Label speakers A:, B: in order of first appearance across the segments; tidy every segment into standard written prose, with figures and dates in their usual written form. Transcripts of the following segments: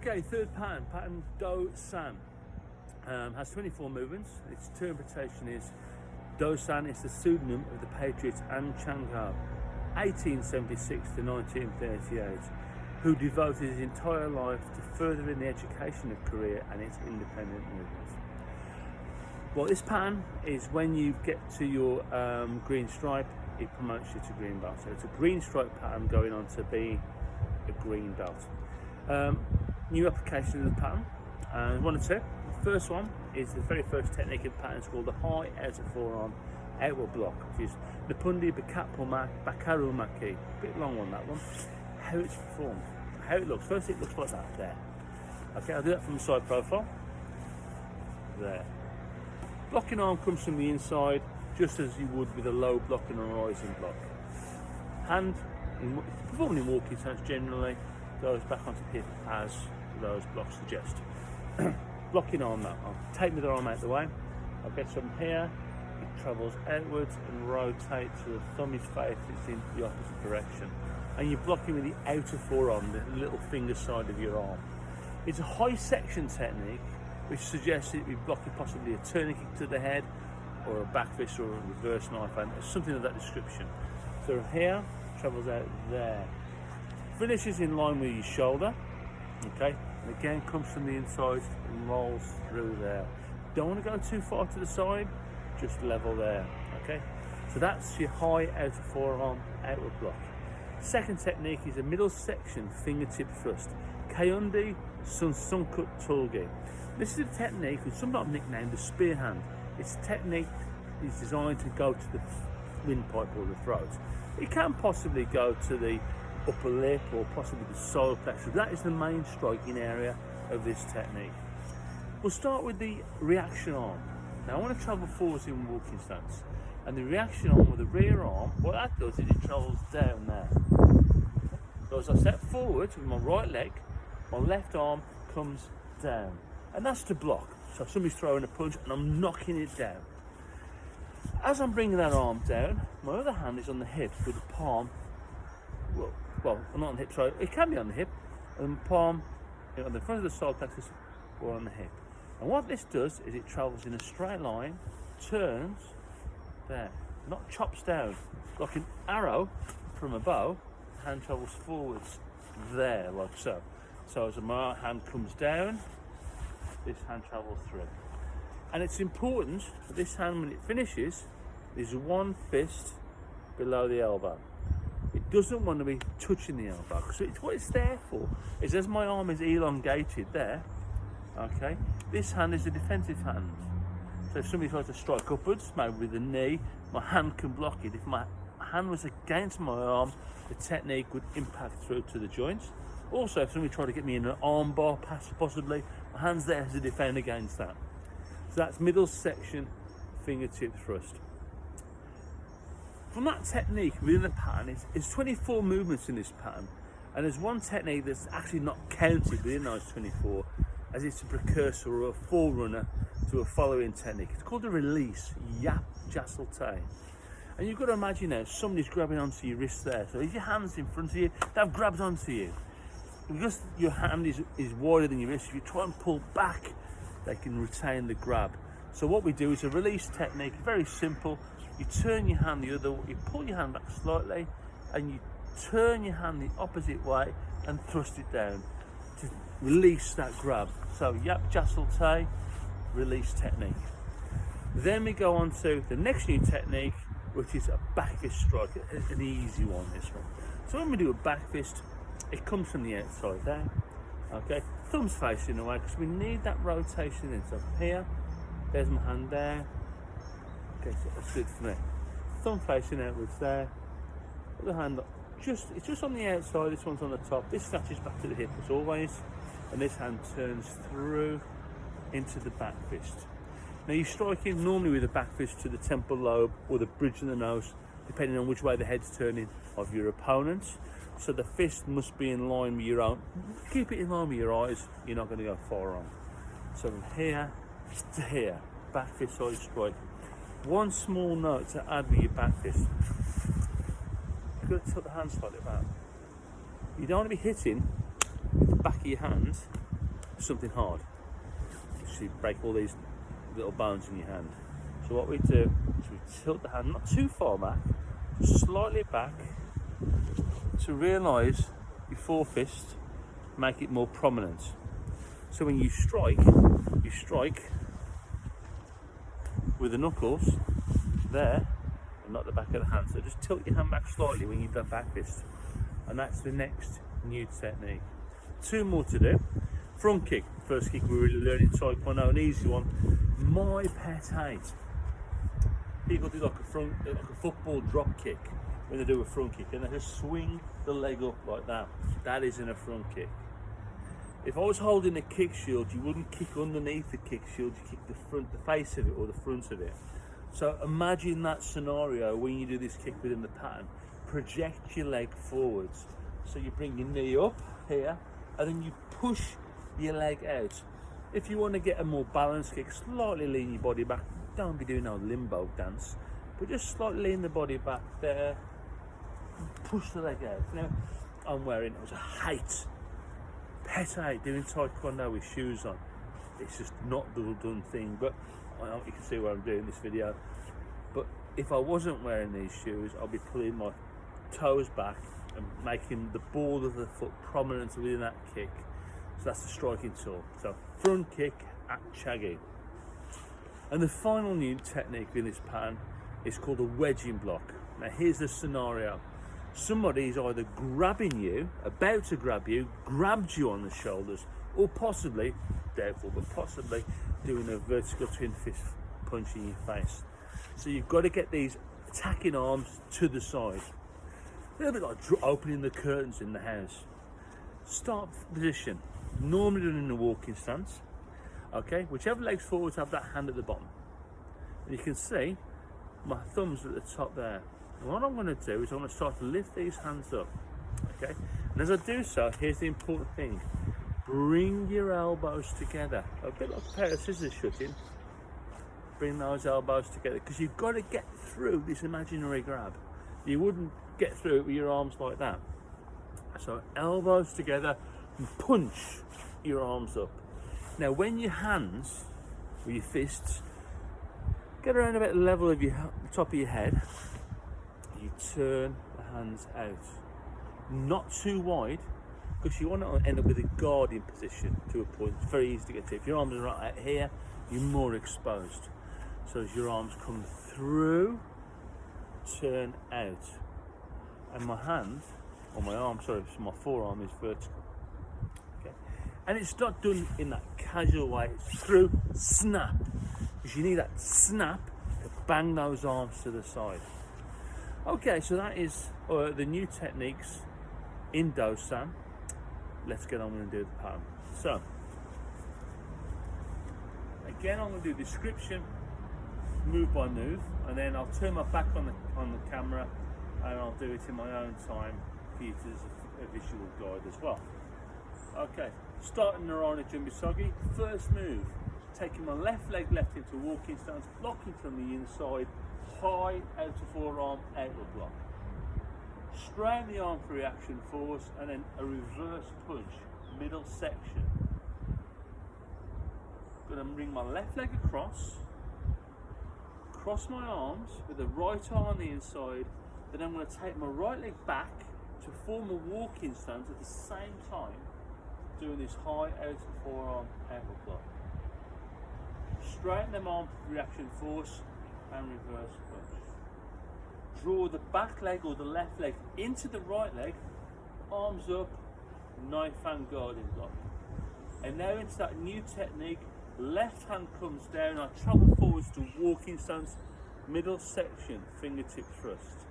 A: Okay, third pattern, pattern Do San. Has 24 movements. Its interpretation is Do San is the pseudonym of the patriot An Chang Ho, 1876 to 1938, who devoted his entire life to furthering the education of Korea and its independent movement. Well, this pattern is when you get to your green stripe, it promotes you to green belt. So it's a green stripe pattern going on to be a green belt. New application of the pattern, one or two. The first one is the very first technique of the pattern. It's called the high outer forearm outward block, which is Napundi Bakapumak Bakaru Maki. A bit long on that one. How it's performed, how it looks. First, it looks like that there. Okay, I'll do that from the side profile. There. Blocking arm comes from the inside, just as you would with a low block and a rising block. Hand, performed in walking stance generally, goes back onto hip as those blocks suggest. Blocking arm now. I'll take the arm out of the way. I'll get some here. It travels outwards and rotates so the thumb is facing the opposite direction. And you're blocking with the outer forearm, the little finger side of your arm. It's a high section technique, which suggests that you're blocking possibly a turning kick to the head, or a back fist, or a reverse knife hand, something of that description. So here, travels out there. Finishes in line with your shoulder, okay? And again, comes from the inside and rolls through there. Don't want to go too far to the side, just level there, okay? So that's your high outer forearm outward block. Second technique is a middle section fingertip thrust. Kayundi Sunsunkut Tulgi. This is a technique which sometimes nicknamed the spear hand. Its technique is designed to go to the windpipe or the throat. It can possibly go to the upper lip or possibly the solar plexus. That is the main striking area of this technique. We'll start with the reaction arm. Now I want to travel forwards in walking stance, and the reaction arm with the rear arm, what that does is it travels down there. So as I step forward with my right leg, my left arm comes down, and that's to block. So somebody's throwing a punch and I'm knocking it down. As I'm bringing that arm down, my other hand is on the hip with the palm, well, not on the hip, sorry, it can be on the hip, and the palm on the front of the solar plexus or on the hip. And what this does is it travels in a straight line, turns there, not chops down. Like an arrow from a bow, the hand travels forwards there, like so. So as my hand comes down, this hand travels through. And it's important that this hand, when it finishes, is one fist below the elbow. It doesn't want to be touching the elbow. So what it's there for is, as my arm is elongated there, okay, this hand is a defensive hand. So if somebody tries to strike upwards, maybe with the knee, my hand can block it. If my hand was against my arm, the technique would impact through to the joints. Also, if somebody tried to get me in an arm bar, possibly, my hand's there to defend against that. So that's middle section fingertip thrust. From that technique within the pattern, it's 24 movements in this pattern, and there's one technique that's actually not counted within those 24, as it's a precursor or a forerunner to a following technique. It's called a release, Yap Jassel Tay. And you've got to imagine now, somebody's grabbing onto your wrist there. So if your hand's in front of you, they've grabbed onto you. Because your hand is wider than your wrist, if you try and pull back, they can retain the grab. So what we do is a release technique, very simple. You turn your hand the other way, you pull your hand back slightly, and you turn your hand the opposite way and thrust it down to release that grab. So Yap Jassel Tay, release technique. Then we go on to the next new technique, which is a back fist strike, an easy one, this one. So when we do a back fist, it comes from the outside there, okay? Thumb's facing away because we need that rotation in. So here, there's my hand there. Okay, so that's good for me. Thumb facing outwards there. Other hand, it's just on the outside, this one's on the top. This snatches back to the hip as always, and this hand turns through into the back fist. Now you're striking normally with the back fist to the temple lobe or the bridge of the nose, depending on which way the head's turning of your opponent. So the fist must be in line with your own. Keep it in line with your eyes, you're not going to go far wrong. So from here to here, back fist side strike. One small note to add with your back fist. You've got to tilt the hand slightly back. You don't want to be hitting with the back of your hands something hard. So you break all these little bones in your hand. So what we do is we tilt the hand not too far back, just slightly back, to realise your forefist, make it more prominent. So when you strike with the knuckles there, and not the back of the hand. So just tilt your hand back slightly when you've done back fist. And that's the next new technique. 2 more to do. Front kick, first kick we were learning Taekwondo, an easy one. My pet hate. People do like a football drop kick when they do a front kick, and they just swing the leg up like that. That isn't a front kick. If I was holding a kick shield, you wouldn't kick underneath the kick shield, you kick the face of it or the front of it. So imagine that scenario when you do this kick within the pattern. Project your leg forwards. So you bring your knee up here, and then you push your leg out. If you want to get a more balanced kick, slightly lean your body back. Don't be doing no limbo dance, but just slightly lean the body back there, and push the leg out. Now, I'm wearing, it was a pet hate doing Taekwondo with shoes on. It's just not the done thing, but I hope you can see what I'm doing in this video. But if I wasn't wearing these shoes, I'll be pulling my toes back and making the ball of the foot prominent within that kick. So that's the striking tool. So front kick at Chagi. And the final new technique in this pattern is called a wedging block. Now here's the scenario. Somebody is either grabbing you, about to grab you, grabbed you on the shoulders, or possibly, doubtful, but possibly doing a vertical twin fist punch in your face. So you've got to get these attacking arms to the side. A little bit like opening the curtains in the house. Start position, normally done in a walking stance. Okay, whichever leg's forwards, have that hand at the bottom. And you can see my thumb's at the top there. And what I'm going to do is I'm going to start to lift these hands up. Okay, and as I do so, here's the important thing. Bring your elbows together. A bit like a pair of scissors shutting. Bring those elbows together, because you've got to get through this imaginary grab. You wouldn't get through it with your arms like that. So elbows together and punch your arms up. Now when your hands, with your fists, get around about the level of your top of your head, you turn the hands out. Not too wide, because you want to end up with a guarding position to a point. It's very easy to get to. If your arms are right out here, you're more exposed. So as your arms come through, turn out. And my hand, or my arm, sorry, so my forearm is vertical. Okay. And it's not done in that casual way, it's through, snap. Because you need that snap to bang those arms to the side. Okay, so that is the new techniques in Do-San. Let's get on and do the pattern. So, again, I'm going to do description, move by move, and then I'll turn my back on the camera, and I'll do it in my own time for you as a visual guide as well. Okay, starting Narana Jumbisagi. First move, taking my left leg left into walking stance, blocking from the inside, high outer forearm outward block. Straighten the arm for reaction force, and then a reverse punch, middle section. Gonna bring my left leg across, cross my arms with the right arm on the inside, then I'm going to take my right leg back to form a walking stance at the same time, doing this high outer forearm outward block. Straighten them arm for reaction force and reverse punch. Draw the back leg or the left leg into the right leg, arms up, knife hand guarding block. And now into that new technique, left hand comes down, I travel forwards to walking stance, middle section, fingertip thrust.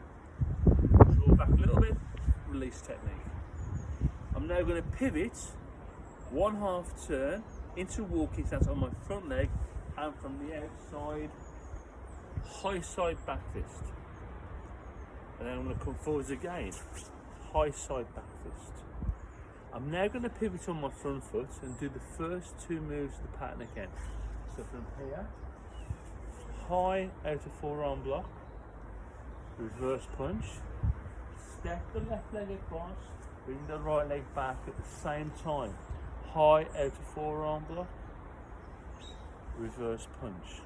A: Draw back a little bit, release technique. I'm now going to pivot, 1/2 turn into walking stance on my front leg, and from the outside, high side back fist. And then I'm going to come forwards again, high side back fist. I'm now going to pivot on my front foot and do the first 2 moves of the pattern again. So from here, high outer forearm block, reverse punch, step the left leg across, bring the right leg back at the same time. high outer forearm block, reverse punch.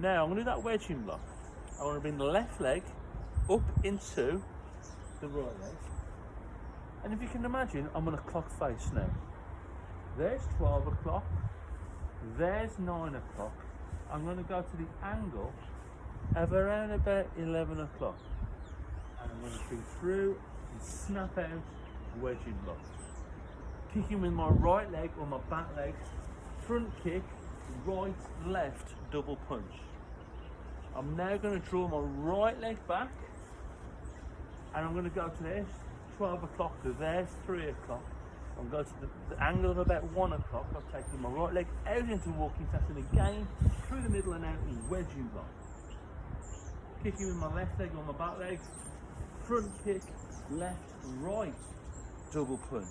A: Now I'm going to do that wedging block. I want to bring the left leg up into the right leg. And if you can imagine, I'm on a clock face now. There's 12 o'clock, there's 9 o'clock. I'm going to go to the angle of around about 11 o'clock. And I'm going to bring through and snap out wedging block. Kicking with my right leg or my back leg, front kick, right, left, double punch. I'm now going to draw my right leg back and I'm going to go to this 12 o'clock to there's 3 o'clock. I'm going to the angle of about 1 o'clock. I'm taking my right leg out into walking stance and again through the middle and out in wedging block. Kicking with my left leg or my back leg, front kick, left, right, double punch.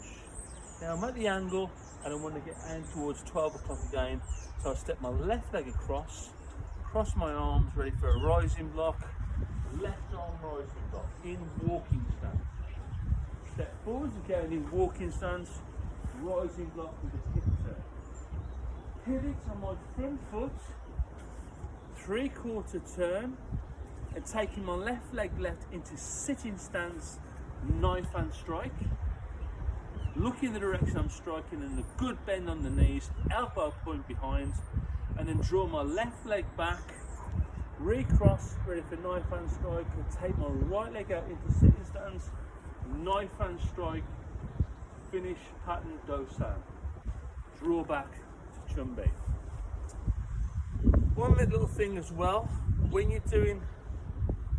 A: Now I'm at the angle and I want to get in towards 12 o'clock again. So I step my left leg across, cross my arms, ready for a rising block, left arm rising block, in walking stance. Step forwards again in walking stance, rising block with a hip turn. Pivot on my front foot, 3/4 turn, and taking my left leg left into sitting stance, knife hand strike. Look in the direction I'm striking and a good bend on the knees, elbow point behind, and then draw my left leg back, recross, ready for knife hand strike, and take my right leg out into sitting stance, knife hand strike, finish pattern Dosan. Draw back to Chumbi. One little thing as well, when you're doing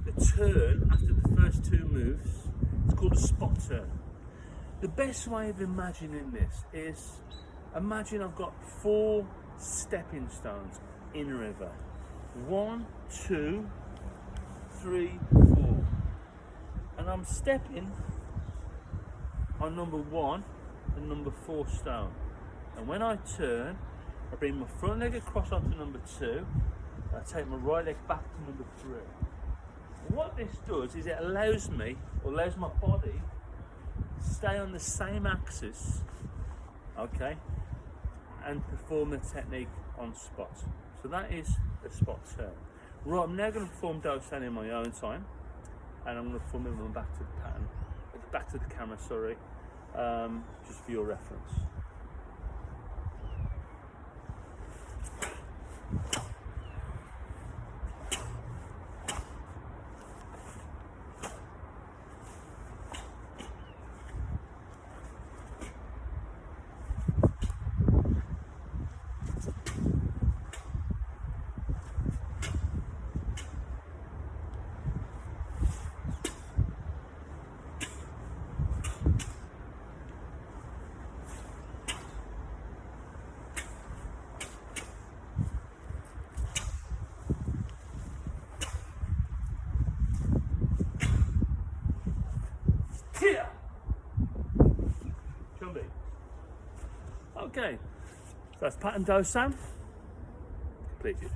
A: the turn after the first 2 moves, it's called a spot turn. The best way of imagining this is, imagine I've got 4 stepping stones in a river. 1, 2, 3, 4. And I'm stepping on number 1 and number 4 stone. And when I turn, I bring my front leg across onto number 2, and I take my right leg back to number 3. And what this does is it allows me, or allows my body, stay on the same axis, okay, and perform the technique on spot. So that is a spot turn. Right, I'm now going to perform Dosan in my own time, and I'm going to perform it when I'm back to the pattern, back to the camera, sorry, just for your reference. Here! Chumbi. Okay, so that's pattern Dosan completed.